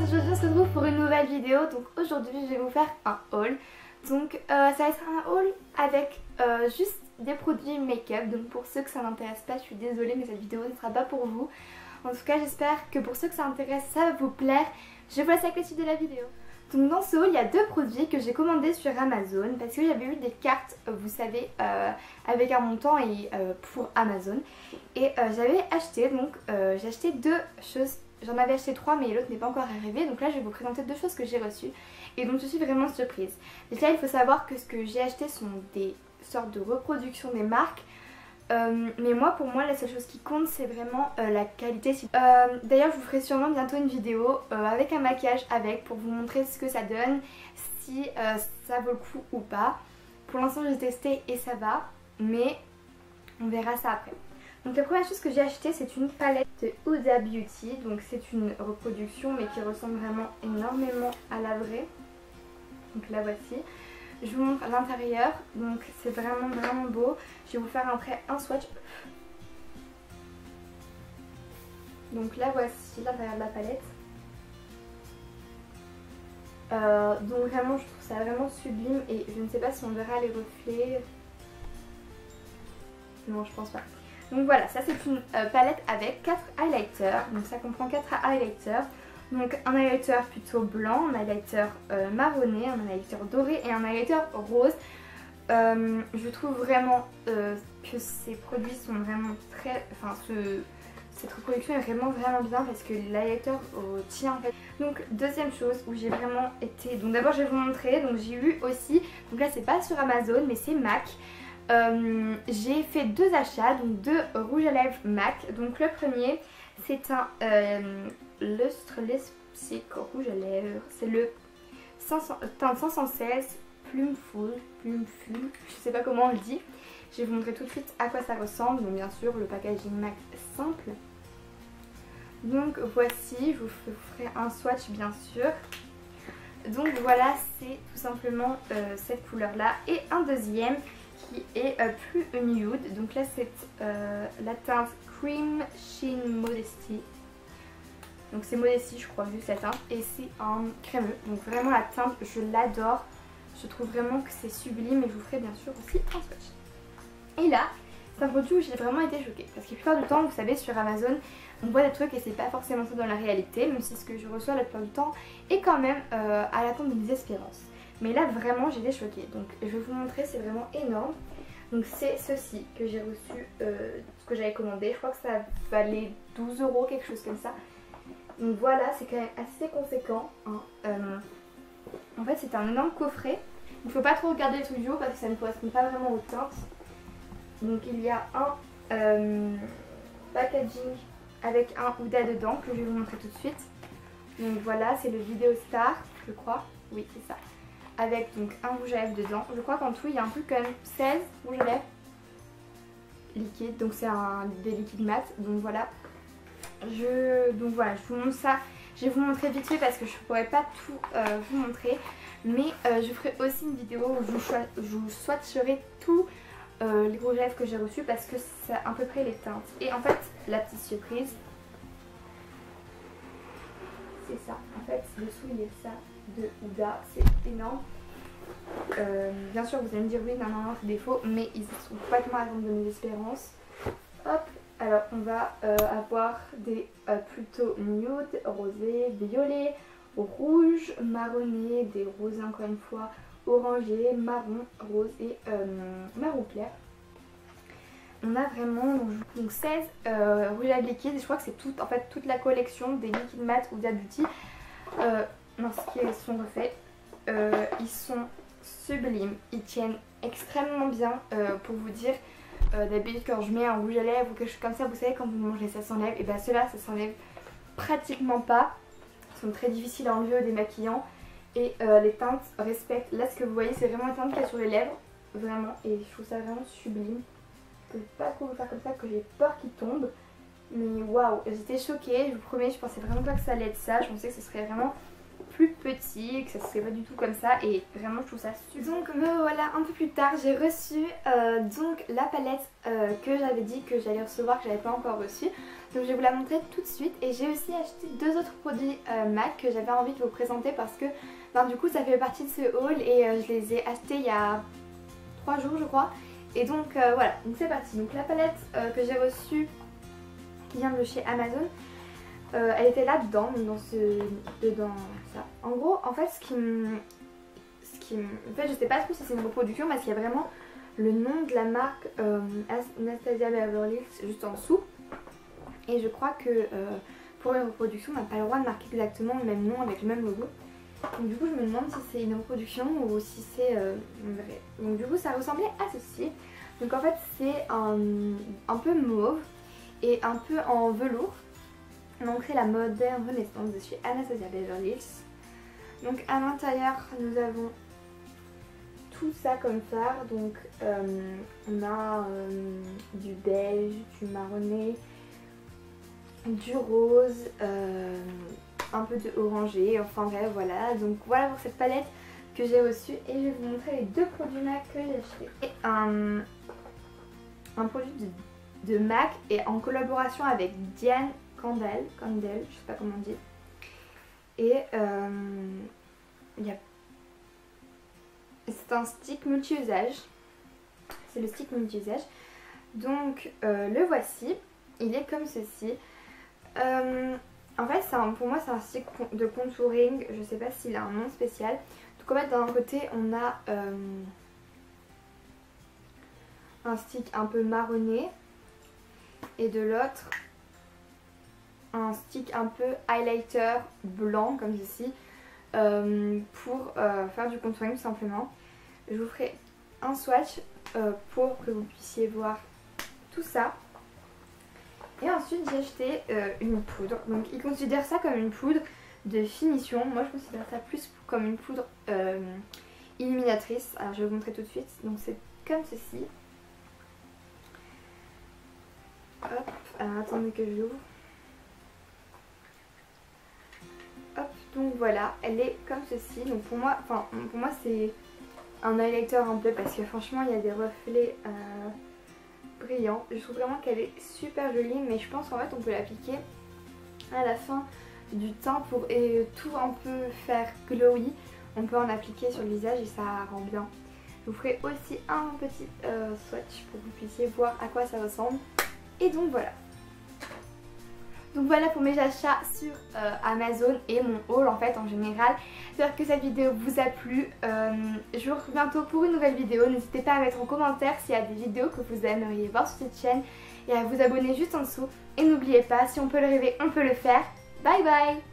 aujourd'hui on se retrouve pour une nouvelle vidéo. Donc aujourd'hui je vais vous faire un haul. Donc ça va être un haul avec juste des produits make-up. Donc pour ceux que ça n'intéresse pas, je suis désolée mais cette vidéo ne sera pas pour vous. En tout cas j'espère que pour ceux que ça intéresse ça va vous plaire. Je vous laisse avec la suite de la vidéo. Donc dans ce haul il y a deux produits que j'ai commandés sur Amazon parce que j'avais eu des cartes, vous savez, avec un montant et pour Amazon. Et j'avais acheté, donc j'ai acheté deux choses. J'en avais acheté 3 mais l'autre n'est pas encore arrivé. Donc là je vais vous présenter deux choses que j'ai reçues. Et donc je suis vraiment surprise. Déjà il faut savoir que ce que j'ai acheté sont des sortes de reproductions des marques. Mais moi pour moi la seule chose qui compte c'est vraiment la qualité. D'ailleurs je vous ferai sûrement bientôt une vidéo avec un maquillage avec pour vous montrer ce que ça donne. Si ça vaut le coup ou pas. Pour l'instant j'ai testé et ça va. Mais on verra ça après. Donc la première chose que j'ai acheté c'est une palette de Huda Beauty. Donc c'est une reproduction mais qui ressemble vraiment énormément à la vraie. Donc la voici. Je vous montre l'intérieur. Donc c'est vraiment beau. Je vais vous faire après un swatch. Donc là voici l'intérieur de la palette. Donc vraiment je trouve ça vraiment sublime. Et je ne sais pas si on verra les reflets. Non je pense pas. Donc voilà, ça c'est une palette avec 4 highlighters. Donc ça comprend 4 highlighters. Donc un highlighter plutôt blanc, un highlighter marronné, un highlighter doré et un highlighter rose. Je trouve vraiment que ces produits sont vraiment très... Enfin cette reproduction est vraiment bien parce que l'highlighter tient en fait. Donc deuxième chose où j'ai vraiment été... Donc d'abord je vais vous montrer, donc j'ai eu aussi... Donc là c'est pas sur Amazon mais c'est MAC. J'ai fait deux achats, donc deux rouges à lèvres MAC. Donc le premier c'est un lustre lipstick rouge à lèvres. C'est le teint 516 Plumeful, je sais pas comment on le dit. Je vais vous montrer tout de suite à quoi ça ressemble. Donc bien sûr le packaging MAC simple. Donc voici, je vous ferai un swatch bien sûr. Donc voilà, c'est tout simplement cette couleur là. Et un deuxième qui est plus nude. Donc là c'est la teinte Cream Sheen Modesty. Donc c'est Modesty je crois juste la teinte. Et c'est un crémeux. Donc vraiment la teinte je l'adore. Je trouve vraiment que c'est sublime. Et je vous ferai bien sûr aussi un swatch. Et là c'est un produit où j'ai vraiment été choquée. Parce que la plupart du temps vous savez sur Amazon on voit des trucs et c'est pas forcément ça dans la réalité. Même si ce que je reçois la plupart du temps est quand même à l'attente de mes espérances. Mais là vraiment j'ai été choquée. Donc je vais vous montrer, c'est vraiment énorme. Donc c'est ceci que j'ai reçu, ce que j'avais commandé. Je crois que ça valait 12 €, quelque chose comme ça. Donc voilà, c'est quand même assez conséquent. Hein. En fait c'est un énorme coffret. Il ne faut pas trop regarder les trucs du haut parce que ça ne correspond pas vraiment aux teintes. Donc il y a un packaging avec un Huda dedans que je vais vous montrer tout de suite. Donc voilà, c'est le Video Star, je crois. Oui c'est ça. Avec donc un rouge à lèvres dedans. Je crois qu'en tout il y a un peu quand même 16 rouges à lèvres liquides. Donc c'est des liquides mat. Donc voilà. Donc voilà, je vous montre ça. Je vais vous montrer vite fait parce que je ne pourrais pas tout vous montrer. Mais je ferai aussi une vidéo où je vous swatcherai tous les rouges à lèvres que j'ai reçus parce que c'est à peu près les teintes. Et en fait, la petite surprise, c'est ça. En fait, dessous il y a ça de Huda, c'est énorme. Bien sûr vous allez me dire oui, non, c'est des faux, mais ils sont complètement à l'ombre de mes espérances. Hop, alors on va avoir des plutôt nude, rosé, violet, rouge, marronné, des rosés encore une fois, orangé, marron, rose et marron clair. On a vraiment donc 16 rouges à lèvres liquides. Je crois que c'est en fait toute la collection des liquides mat Huda Beauty. Lorsqu'ils sont refaits, ils sont sublimes, ils tiennent extrêmement bien. Pour vous dire, d'habitude quand je mets un rouge à lèvres ou quelque chose comme ça, vous savez quand vous mangez ça s'enlève, et bien ceux-là ça s'enlève pratiquement pas. Ils sont très difficiles à enlever au démaquillant et les teintes respectent. Là ce que vous voyez c'est vraiment la teinte qu'il y a sur les lèvres, vraiment, et je trouve ça vraiment sublime. Je ne peux pas trop le faire comme ça que j'ai peur qu'il tombe. Mais waouh, j'étais choquée, je vous promets, je pensais vraiment pas que ça allait être ça. Je pensais que ce serait vraiment plus petit, que ça serait pas du tout comme ça. Et vraiment je trouve ça super. Donc me voilà un peu plus tard, j'ai reçu donc la palette que j'avais dit que j'allais recevoir, que j'avais pas encore reçue. Donc je vais vous la montrer tout de suite. Et j'ai aussi acheté 2 autres produits MAC que j'avais envie de vous présenter parce que du coup ça fait partie de ce haul et je les ai achetés il y a 3 jours je crois. Et donc voilà, donc c'est parti. Donc la palette que j'ai reçue qui vient de chez Amazon, elle était là-dedans, dedans ça. En gros, en fait, en fait, je sais pas trop si c'est une reproduction parce qu'il y a vraiment le nom de la marque Anastasia Beverly Hills juste en dessous. Et je crois que pour une reproduction, on n'a pas le droit de marquer exactement le même nom avec le même logo. Donc du coup, je me demande si c'est une reproduction ou si c'est vrai. Donc du coup, ça ressemblait à ceci. Donc en fait, c'est un peu mauve et un peu en velours. Donc c'est la Modern Renaissance de chez Anastasia Beverly Hills. Donc à l'intérieur nous avons tout ça comme ça. Donc on a du beige, du marronné, du rose, un peu de orangé, enfin bref voilà. Donc voilà pour cette palette que j'ai reçue et je vais vous montrer les 2 produits MAC que j'ai achetés. Et un produit de MAC et en collaboration avec Diane Candel, je sais pas comment on dit. Et c'est un stick multi-usage. C'est le stick multi-usage. Donc le voici. Il est comme ceci. En fait pour moi c'est un stick de contouring. Je sais pas s'il a un nom spécial. Donc en fait d'un côté on a un stick un peu marronné. Et de l'autre un stick un peu highlighter blanc comme ceci pour faire du contouring tout simplement. Je vous ferai un swatch pour que vous puissiez voir tout ça. Et ensuite j'ai acheté une poudre. Donc ils considèrent ça comme une poudre de finition. Moi je considère ça plus comme une poudre illuminatrice. Alors je vais vous montrer tout de suite. Donc c'est comme ceci. Hop, alors attendez que je l'ouvre. Hop, donc voilà, elle est comme ceci. Donc pour moi c'est un highlighter un peu parce que franchement il y a des reflets brillants. Je trouve vraiment qu'elle est super jolie, mais je pense qu'en fait on peut l'appliquer à la fin du teint pour tout un peu faire glowy. On peut en appliquer sur le visage et ça rend bien. Je vous ferai aussi un petit swatch pour que vous puissiez voir à quoi ça ressemble. Et donc voilà. Donc voilà pour mes achats sur Amazon et mon haul en fait en général. J'espère que cette vidéo vous a plu. Je vous retrouve bientôt pour une nouvelle vidéo. N'hésitez pas à mettre en commentaire s'il y a des vidéos que vous aimeriez voir sur cette chaîne et à vous abonner juste en dessous. Et n'oubliez pas, si on peut le rêver, on peut le faire. Bye bye!